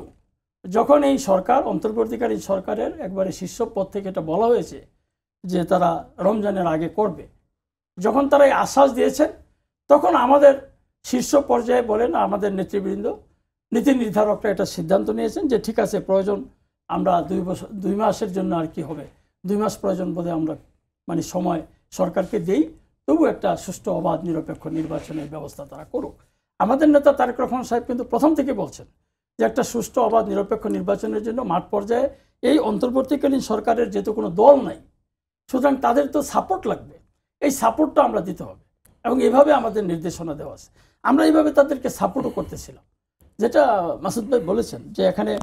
যখন এই সরকার, অন্তর্বর্তীকালীন সরকারের একবারে শীর্ষ পদ থেকে এটা বলা হয়েছে যে তারা রমজানের আগে করবে, যখন তারা এই আশ্বাস দিয়েছেন, তখন আমাদের শীর্ষ পর্যায়ে বলেন আমাদের নেতৃবৃন্দ, নীতি নির্ধারকরা এটা সিদ্ধান্ত নিয়েছেন যে ঠিক আছে, প্রয়োজন আমরা 2 মাসের জন্য, আর কি হবে, 2 মাস প্রয়োজন বোধহয় আমরা মানে সময় সরকারকে দেই, তবু একটা সুষ্ঠু অবাধ নিরপেক্ষ নির্বাচনের ব্যবস্থা তারা করুক। আমাদের নেতা তারেক রহমান সাহেব কিন্তু প্রথম থেকে বলছেন যে একটা সুষ্ঠু অবাধ নিরপেক্ষ নির্বাচনের জন্য মাঠ পর্যায়ে এই অন্তর্বর্তীকালীন সরকারের যেহেতু কোনো দল নাই, সুতরাং তাদের তো সাপোর্ট লাগবে, এই সাপোর্টটা আমরা দিতে হবে, এবং এভাবে আমাদের নির্দেশনা দেওয়া আছে। আমরা এইভাবে তাদেরকে সাপোর্টও করতেছিলাম, যেটা মাসুদ ভাই বলেছেন যে এখানে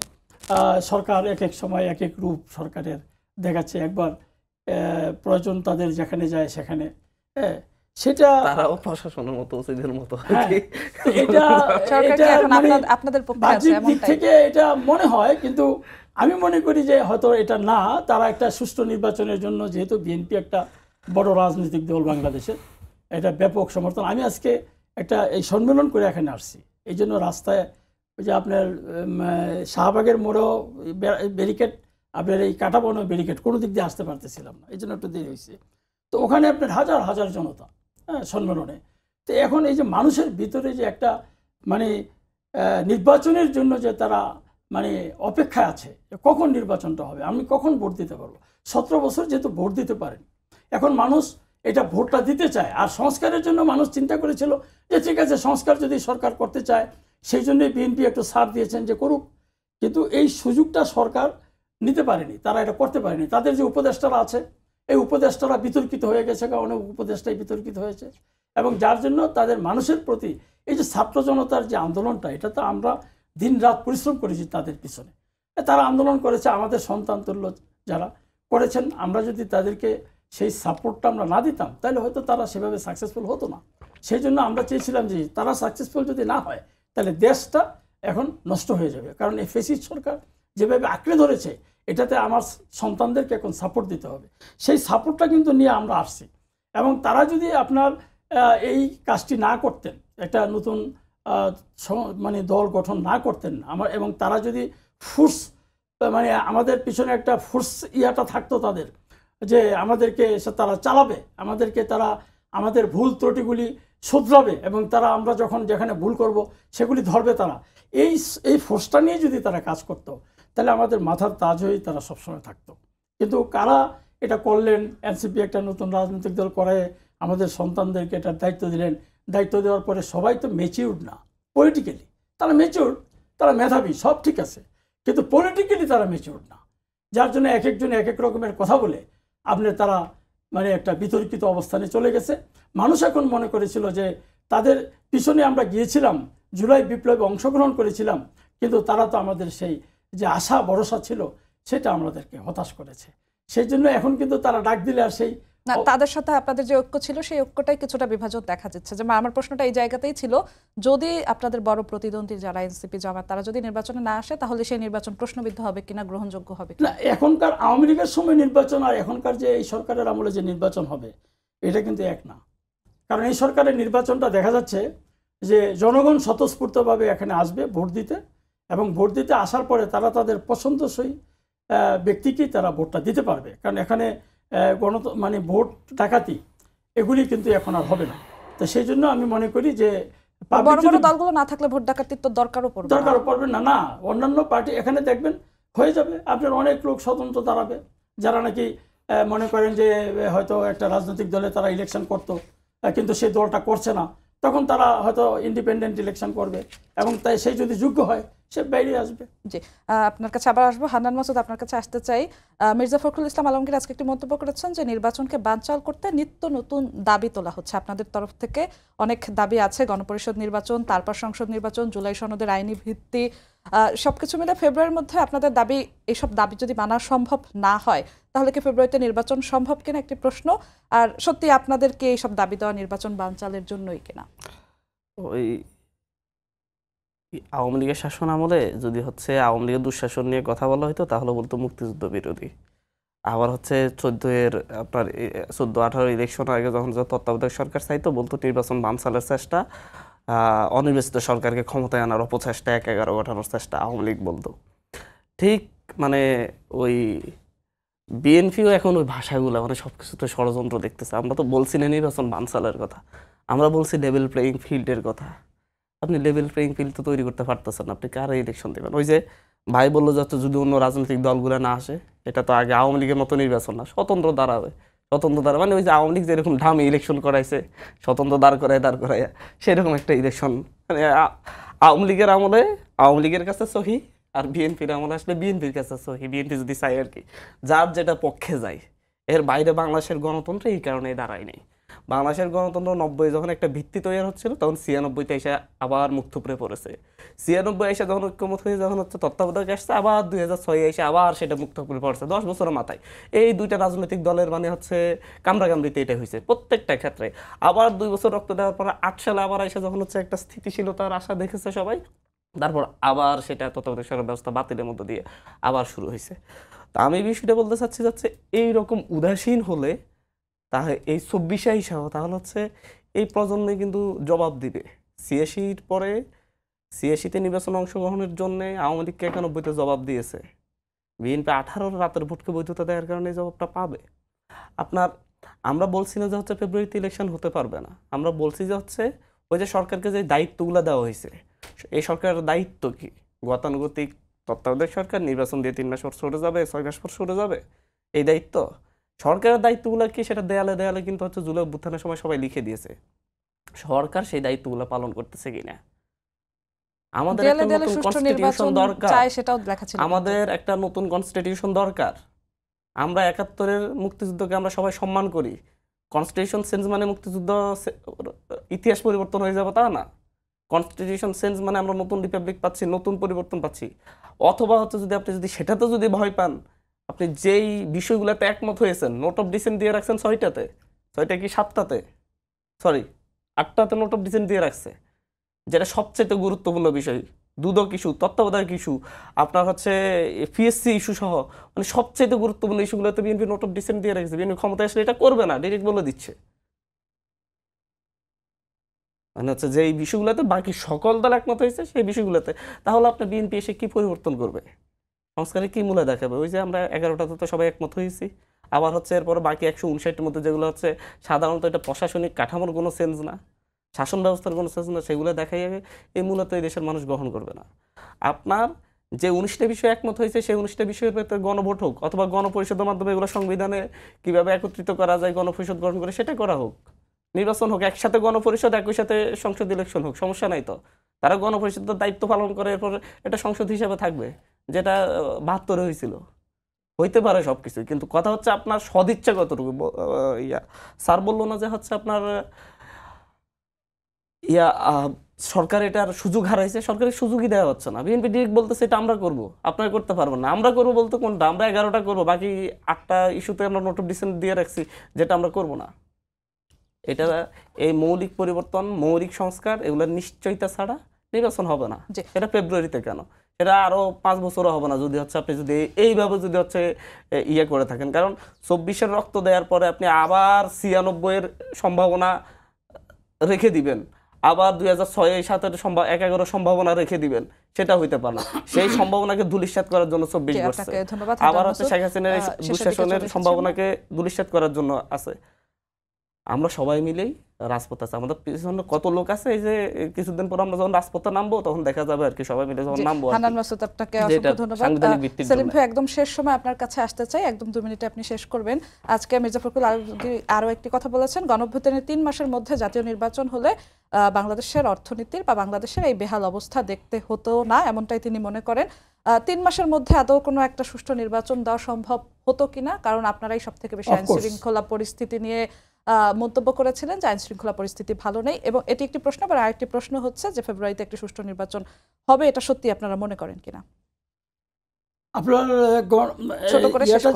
সরকার এক এক সময় এক এক রূপ সরকারের দেখাচ্ছে। একবার প্রয়োজন তাদের যেখানে যায় সেখানে, সেটা তারাও প্রশাসনের মতো, ওসিদের মতো। এটা মানে আপনাদের পক্ষে দিক থেকে এটা মনে হয়, কিন্তু আমি মনে করি যে হয়তো এটা না, তারা একটা সুষ্ঠু নির্বাচনের জন্য, যেহেতু বিএনপি একটা বড় রাজনৈতিক দল বাংলাদেশের, এটা ব্যাপক সমর্থন। আমি আজকে একটা এই সম্মেলন করে এখানে আসছি, এই জন্য রাস্তায় ওই যে আপনার শাহবাগের মোড়েও ব্যারিকেড, আপনার এই কাঁটাবনও ব্যারিকেড, কোনো দিক দিয়ে আসতে পারতেছিলাম না, এই জন্য একটু দেরি হয়েছে। তো ওখানে আপনার হাজার হাজার জনতা সম্মেলনে। তো এখন এই যে মানুষের ভিতরে যে একটা মানে নির্বাচনের জন্য যে তারা মানে অপেক্ষায় আছে, কখন নির্বাচনটা হবে, আমি কখন ভোট দিতে পারবো। 17 বছর যেহেতু ভোট দিতে পারেন, এখন মানুষ এটা ভোটটা দিতে চায়। আর সংস্কারের জন্য মানুষ চিন্তা করেছিল যে ঠিক আছে, সংস্কার যদি সরকার করতে চায়, সেই জন্যই বিএনপি একটু ছাড় দিয়েছেন যে করুক, কিন্তু এই সুযোগটা সরকার নিতে পারেনি, তারা এটা করতে পারেনি। তাদের যে উপদেষ্টারা আছে, এই উপদেষ্টারা বিতর্কিত হয়ে গেছে, অনেক উপদেষ্টাই বিতর্কিত হয়েছে, এবং যার জন্য তাদের মানুষের প্রতি এই যে ছাত্র জনতার যে আন্দোলনটা, এটা তো আমরা দিনরাত পরিশ্রম করেছি তাদের পিছনে। তারা আন্দোলন করেছে, আমাদের সন্তান তুল্য যারা করেছেন, আমরা যদি তাদেরকে সেই সাপোর্টটা আমরা না দিতাম তাহলে হয়তো তারা সেভাবে সাকসেসফুল হতো না। সেই জন্য আমরা চেয়েছিলাম যে তারা সাকসেসফুল যদি না হয় তাহলে দেশটা এখন নষ্ট হয়ে যাবে, কারণ এই ফ্যাসিস্ট সরকার যেভাবে আঁকড়ে ধরেছে এটাতে আমার সন্তানদেরকে এখন সাপোর্ট দিতে হবে। সেই সাপোর্টটা কিন্তু নিয়ে আমরা আসছি। এবং তারা যদি আপনার এই কাজটি না করতেন, একটা নতুন মানে দল গঠন না করতেন এবং তারা যদি ফোর্স মানে আমাদের পিছনে একটা ফোর্স ইয়াটা থাকতো তাদের, যে আমাদেরকে তারা চালাবে, আমাদেরকে তারা আমাদের ভুল ত্রুটিগুলি শুধরাবে এবং তারা আমরা যখন যেখানে ভুল করব সেগুলি ধরবে, তারা এই ফোর্সটা নিয়ে যদি তারা কাজ করতো তাহলে আমাদের মাথার তাজ হয়েই তারা সবসময় থাকতো। কিন্তু কারা এটা করলেন, এনসিপি একটা নতুন রাজনৈতিক দল করে আমাদের সন্তানদেরকে এটার দায়িত্ব দিলেন। দায়িত্ব দেওয়ার পরে সবাই তো ম্যাচিউরড না পলিটিক্যালি, তারা ম্যাচিউরড, তারা মেধাবী, সব ঠিক আছে, কিন্তু পলিটিক্যালি তারা ম্যাচিউরড না, যার জন্য এক একজন এক এক রকমের কথা বলে তারা মানে একটা বিতর্কিত অবস্থানে চলে গেছে। মানুষ এখন মনে করেছিল যে তাদের পিছনে আমরা গিয়েছিলাম, জুলাই বিপ্লবে অংশগ্রহণ করেছিলাম, কিন্তু তারা তো আমাদের সেই যে আশা ভরসা ছিল সেটা আমাদেরকে হতাশ করেছে। সেই জন্য এখন কিন্তু তারা ডাক দিলে আর সেই না, তাদের সাথে আপনাদের যে ঐক্য ছিল সেই ঐক্যটাই কিছুটা বিভাজন দেখা যাচ্ছে। যে আমার প্রশ্নটা এই জায়গাতেই ছিল, যদি আপনাদের বড় প্রতিদ্বন্দ্বী যারা এনসিপি জামাত তারা যদি নির্বাচনে না আসে তাহলে সেই নির্বাচন প্রশ্নবিদ্ধ হবে কিনা, গ্রহণযোগ্য হবে না। এখনকার আওয়ামী লীগের সময় নির্বাচন আর এখনকার যে এই সরকারের আমলে যে নির্বাচন হবে এটা কিন্তু এক না। কারণ এই সরকারের নির্বাচনটা দেখা যাচ্ছে যে জনগণ স্বতঃস্ফূর্তভাবে এখানে আসবে ভোট দিতে, এবং ভোট দিতে আসার পরে তারা তাদের পছন্দসই ব্যক্তিকেই তারা ভোটটা দিতে পারবে। কারণ এখানে মানে ভোট ডাকাতি এগুলি কিন্তু এখন আর হবে না। তো সেই জন্য আমি মনে করি যে বড় বড় দলগুলো না থাকলে ভোট ডাকাতির তো দরকারও পড়বে না। না, অন্যান্য পার্টি এখানে দেখবেন হয়ে যাবে, আপনার অনেক লোক স্বতন্ত্র দাঁড়াবে, যারা নাকি মনে করেন যে হয়তো একটা রাজনৈতিক দলে তারা ইলেকশন করতো কিন্তু সেই দলটা করছে না, তখন তারা হয়তো ইন্ডিপেন্ডেন্ট ইলেকশন করবে, এবং তাই সেই যদি যোগ্য হয় সে বাইরে আসবে। জি, আপনার কাছে আবার আসবো। হান্নান মাসুদ, আপনার কাছে আসতে চাই। মির্জা ফখরুল ইসলাম আলমগীর আজকে একটি মন্তব্য করেছেন যে নির্বাচনকে বানচাল করতে নিত্য নতুন দাবি তোলা হচ্ছে। আপনাদের তরফ থেকে অনেক দাবি আছে, গণপরিষদ নির্বাচন, তারপর সংসদ নির্বাচন, জুলাই সনদের আইনি ভিত্তি, সবকিছু মিলে ফেব্রুয়ারির মধ্যে আপনাদের দাবি, এইসব দাবি যদি মানা সম্ভব না হয় তাহলে কি ফেব্রুয়ারিতে নির্বাচন সম্ভব কিনা একটি প্রশ্ন, আর সত্যি আপনাদেরকে এইসব দাবি দেওয়া নির্বাচন বানচালের জন্যই কিনা? ওই আওয়ামী লীগের শাসন আমলে যদি আওয়ামী লীগের দুঃশাসন নিয়ে কথা বলা হতো তাহলে বলতো মুক্তিযুদ্ধ বিরোধী। আবার 14-18 ইলেকশন আগে যখন তত্ত্বাবধায়ক সরকার চাইতো বলতো নির্বাচন বানচালের চেষ্টা, অনির্বাচিত সরকারকে ক্ষমতায় আনার অপচেষ্টা, 1-11 গঠানোর চেষ্টা আওয়ামী লীগ বলতো। ঠিক মানে ওই বিএনপিও এখন ওই ভাষাগুলো সবকিছুতে ষড়যন্ত্র দেখতেছে। আমরা তো বলছি না নির্বাচন বানচালের কথা, আমরা বলছি লেভেল প্লেয়িং ফিল্ডের কথা। আপনি লেভেল প্লেয়িং ফিল্ড তো তৈরি করতে পারতেছেন, আপনি কারে ইলেকশন দেবেন? ওই যে ভাই বললো যদি অন্য রাজনৈতিক দলগুলো না আসে, এটা তো আগে আওয়ামী লীগের মতো নির্বাচন না, স্বতন্ত্র দাঁড়াবে। মানে ওই যে আওয়ামী লীগ যেরকম ঢামি ইলেকশন করাইছে, স্বতন্ত্র দাঁড় করাইয়া সেরকম একটা ইলেকশন। মানে আওয়ামী লীগের আমলে আওয়ামী লীগের কাছে সহি, আর বিএনপির আমলে আসলে বিএনপির কাছে সহি। বিএনপি যদি চাই আর কি, যার যেটা পক্ষে যায়। এর বাইরে বাংলাদেশের গণতন্ত্র এই কারণে দাঁড়ায় নেই। বাংলাদেশের গণতন্ত্র 90 যখন একটা ভিত্তি তৈরি হচ্ছিল তখন 96-তে এসে আবার মুখ থুবড়ে পড়েছে। 96 এসে যখন ঐক্যমত হয়ে যখন তত্ত্বাবধায়ক আসছে, আবার 2006 এসে আবার সেটা মুখ থুবড়ে পড়ছে। 10 বছরের মাথায় এই দুইটা রাজনৈতিক দলের কামড়াকামড়িতে এটা হয়েছে প্রত্যেকটা ক্ষেত্রে। আবার 2 বছর রক্ত দেওয়ার পর 8 সালে আবার এসে যখন একটা স্থিতিশীলতার আশা দেখেছে সবাই, তারপর আবার সেটা তত্ত্বাবধায়ক সরকার ব্যবস্থা বাতিলের মধ্য দিয়ে আবার শুরু হয়েছে। তা আমি বিষয়টা বলতে চাচ্ছি এইরকম উদাসীন হলে তাহলে এই 24 সহ তাহলে এই প্রজন্মে কিন্তু জবাব দিবে। 86-র পরে 86-তে নির্বাচনে অংশগ্রহণের জন্য আওয়ামী লীগকে 91-তে জবাব দিয়েছে। বিএনপি 18 রাতের ভোটকে বৈধতা দেওয়ার কারণে এই জবাবটা পাবে। আমরা বলছি না যে ফেব্রুয়ারিতে ইলেকশন হতে পারবে না, আমরা বলছি যে ওই যে সরকারকে যে দায়িত্বগুলো দেওয়া হয়েছে, এই সরকারের দায়িত্ব কি? গতানুগতিক তত্ত্বাবধায়ক সরকার নির্বাচন দিয়ে 3 মাস পর সরে যাবে, 6 মাস পর সরে যাবে, এই দায়িত্ব সরকারের দায়িত্বগুলো কি? সেটা দেয়ালে দেয়ালে কিন্তু জুলাই অভ্যুত্থানের সময় সবাই লিখে দিয়েছে। সরকার সেই দায়িত্বগুলো পালন করতেছে কিনা? আমাদের একটা নতুন কনস্টিটিউশন দরকার, আমাদের একটা নতুন কনস্টিটিউশন দরকার। আমরা 71-এর মুক্তিযুদ্ধকে আমরা সবাই সম্মান করি। কনস্টিটিউশন চেঞ্জ মানে মুক্তিযুদ্ধ ইতিহাস পরিবর্তন হয়ে যাবে তা না। কনস্টিটিউশন চেঞ্জ মানে আমরা নতুন রিপাবলিক পাচ্ছি, নতুন পরিবর্তন পাচ্ছি। অথবা হচ্ছে যদি আপনি যদি সেটাতে যদি ভয় পান, আপনি যেই বিষয়গুলোতে একমত হয়েছেন, নোট অফ ডিসেন্ট দিয়ে রাখছেন 6টাতে, 6টা কি 7টাতে, সরি 8টাতে নোট অফ ডিসেন্ট দিয়ে রাখছে, যেটা সবচেয়ে গুরুত্বপূর্ণ বিষয়, দুদক ইস্যু, তত্ত্বাবধায়ক ইস্যু, আপনার হচ্ছে পিএসসি ইস্যু সহ মানে সবচেয়ে গুরুত্বপূর্ণ ইস্যুগুলোতে বিএনপি নোট অফ ডিসেন্ট দিয়ে রেখেছে। বিএনপি ক্ষমতায় আসলে এটা করবে না, ডিরেক্ট বলে দিচ্ছে। মানে হচ্ছে যে এই বিষয়গুলোতে বাকি সকল দল একমত হয়েছে সেই বিষয়গুলোতে, তাহলে আপনার বিএনপি এসে কি পরিবর্তন করবে, সংস্কারে কি মূল্য দেখাবে? ওই যে আমরা 11টাতে তো সবাই একমত হয়েছি, আবার হচ্ছে এরপর বাকি 159-এর মধ্যে যেগুলো হচ্ছে সাধারণত এটা প্রশাসনিক কাঠামোর কোনো চেঞ্জ না, শাসন ব্যবস্থার কোনো চেঞ্জ না, সেগুলো দেখাই এই মূলত এই দেশের মানুষ গ্রহণ করবে না। আপনার যে 19টা বিষয় একমত হয়েছে সেই 19টা বিষয়ের ভেতরে গণভোট হোক, অথবা গণপরিষদের মাধ্যমে এগুলো সংবিধানে কিভাবে একত্রিত করা যায়, গণপরিষদ গঠন করে সেটা করা হোক, নির্বাচন হোক, একসাথে গণপরিষদ একই সাথে সংসদ ইলেকশন হোক, সমস্যা নাই তো। তারা গণপরিষদের দায়িত্ব পালন করে, এরপর এটা সংসদ হিসেবে থাকবে, যেটা 72-এ হয়েছিল। হইতে পারে সবকিছু, কিন্তু কথা হচ্ছে আপনার সদিচ্ছা কতটুকু। স্যার বললো না যে হচ্ছে আপনার সরকার এটার সুযোগ হারাইছে, সরকারের সুযোগই দেওয়া হচ্ছে না। বিএনপি ডিরেক্ট বলতেছে এটা আমরা করবো, আপনারা করতে পারবেন না। আমরা করবো বলতে কোনটা? আমরা 11টা করবো, বাকি 8টা ইস্যুতে আমরা নোট অফ ডিসেন্ট দিয়ে রাখছি যেটা আমরা করবো না। এটা এই মৌলিক পরিবর্তন, মৌলিক সংস্কার, এগুলোর নিশ্চয়তা ছাড়া নির্বাচন হবে না। এটা ফেব্রুয়ারিতে কেন, এটা আরো 5 বছরও হবে না যদি হচ্ছে আপনি যদি এইভাবে যদি হচ্ছে ইয়ে করে থাকেন। কারণ 24-এর রক্ত দেওয়ার পরে আপনি আবার 96-এর সম্ভাবনা রেখে দিবেন, আবার 2006-7-এর 11 সম্ভাবনা রেখে দিবেন, সেটা হইতে পারে না। সেই সম্ভাবনাকে ধূলিসাৎ করার জন্য 24 করছে, আবার হচ্ছে শেখ হাসিনার দুঃশাসনের সম্ভাবনাকে ধূলিসাৎ করার জন্য আছে। আমরা সবাই মিলেই রাজপথ আছে, আমাদের পিছনে কত লোক আছে। এই যে কিছুদিন পর আমরা যখন রাজপথে নামবো তখন দেখা যাবে আর কি, সবাই মিলে যখন নামবো। হান্নান মাসুদ, আপনাকে অসংখ্য ধন্যবাদ। সেলিম ভাই, একদম শেষ সময় আপনার কাছে আসতে চাই, একদম 2 মিনিটে আপনি শেষ করবেন। আজকে মির্জা ফখরুল আরো একটি কথা বলেছেন, গণঅভ্যুত্থানের 3 মাসের মধ্যে জাতীয় নির্বাচন হলে বাংলাদেশের অর্থনীতির বা বাংলাদেশের এই বেহাল অবস্থা দেখতে হতো না, এমনটাই তিনি মনে করেন। 3 মাসের মধ্যে আদৌ কোনো একটা সুষ্ঠু নির্বাচন দেওয়া সম্ভব হতো কিনা? কারণ আপনারাই সব থেকে বেশি আইন শৃঙ্খলা পরিস্থিতি নিয়ে মন্তব্য করেছিলেন যে আইন শৃঙ্খলা পরিস্থিতি ভালো নেই, এবং এটি একটি প্রশ্ন। আবার আরেকটি প্রশ্ন হচ্ছে যে ফেব্রুয়ারিতে একটি সুষ্ঠু নির্বাচন হবে, এটা সত্যি আপনারা মনে করেন কিনা? আপনার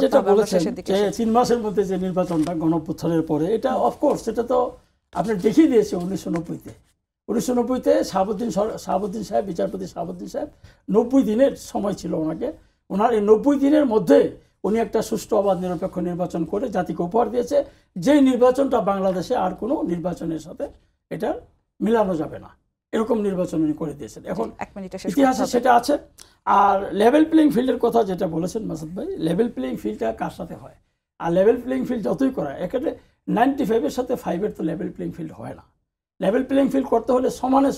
যেটা বলেছেন যে 3 মাসের মধ্যে যে নির্বাচনটা গণঅভ্যুত্থানের পরে, এটা অফকোর্স এটা তো আপনি দেখিয়ে দিয়েছে 1990-তে শাহাবুদ্দিন সাহেব, বিচারপতি শাহাবুদ্দিন সাহেব 90 দিনের সময় ছিল ওনার এই 90 দিনের মধ্যে উনি একটা সুষ্ঠু অবাধ নিরপেক্ষ নির্বাচন করে জাতিকে উপহার দিয়েছে, যেই নির্বাচনটা বাংলাদেশে আর কোনো নির্বাচনের সাথে এটা মিলানো যাবে না, এরকম নির্বাচন উনি করে দিয়েছেন। এখন ইতিহাসে সেটা আছে। আর লেভেল প্লেইং ফিল্ডের কথা যেটা বলেছেন মাসুদ ভাই, লেভেল প্লেইং ফিল্ডটা কার সাথে হয়? আর লেভেল প্লেইং ফিল্ড যতই করা, এক্ষেত্রে 95-এর সাথে 5-এর তো লেভেল প্লেইং ফিল্ড হয় না। লেভেল প্লেইং ফিল্ড করতে হলে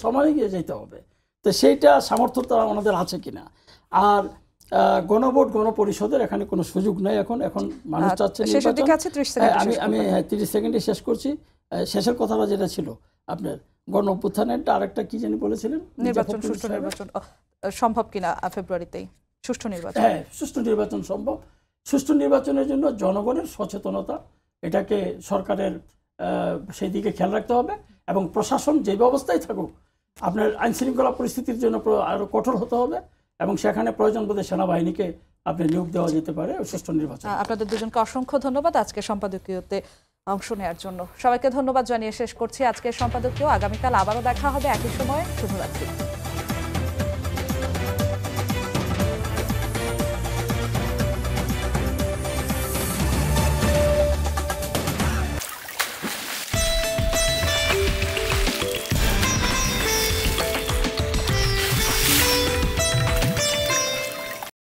সমানে গিয়ে যেতে হবে, তো সেইটা সামর্থ্যতা আমাদের আছে কিনা। আর গণভোট, গণপরিষদের এখানে কোনো সুযোগ নাই। এখন মানুষ চাচ্ছে আমি 30 সেকেন্ডে শেষ করছি। শেষের কথাটা যেটা ছিল আপনার গণঅভ্যুত্থানের আরেকটা কি জানি বলেছিলেন, সুষ্ঠু নির্বাচন সম্ভব কিনা ফেব্রুয়ারিতেই? সুষ্ঠু নির্বাচন, হ্যাঁ, সুষ্ঠু নির্বাচন সম্ভব। সুষ্ঠু নির্বাচনের জন্য জনগণের সচেতনতা, এটাকে সরকারের সেই দিকে খেয়াল রাখতে হবে, এবং প্রশাসন যে ব্যবস্থায় থাকুক আপনার আইন শৃঙ্খলা পরিস্থিতির জন্য আরো কঠোর হতে হবে, এবং সেখানে প্রয়োজন বোধে সেনাবাহিনীকে আপনি নিয়োগ দেওয়া যেতে পারে সুষ্ঠু নির্বাচন। আপনাদের দুজনকে অসংখ্য ধন্যবাদ আজকে সম্পাদকীয়তে অংশ নেওয়ার জন্য। সবাইকে ধন্যবাদ জানিয়ে শেষ করছি আজকের সম্পাদকীয়। আগামীকাল আবারও দেখা হবে একই সময়ে। শুভরাত্রি।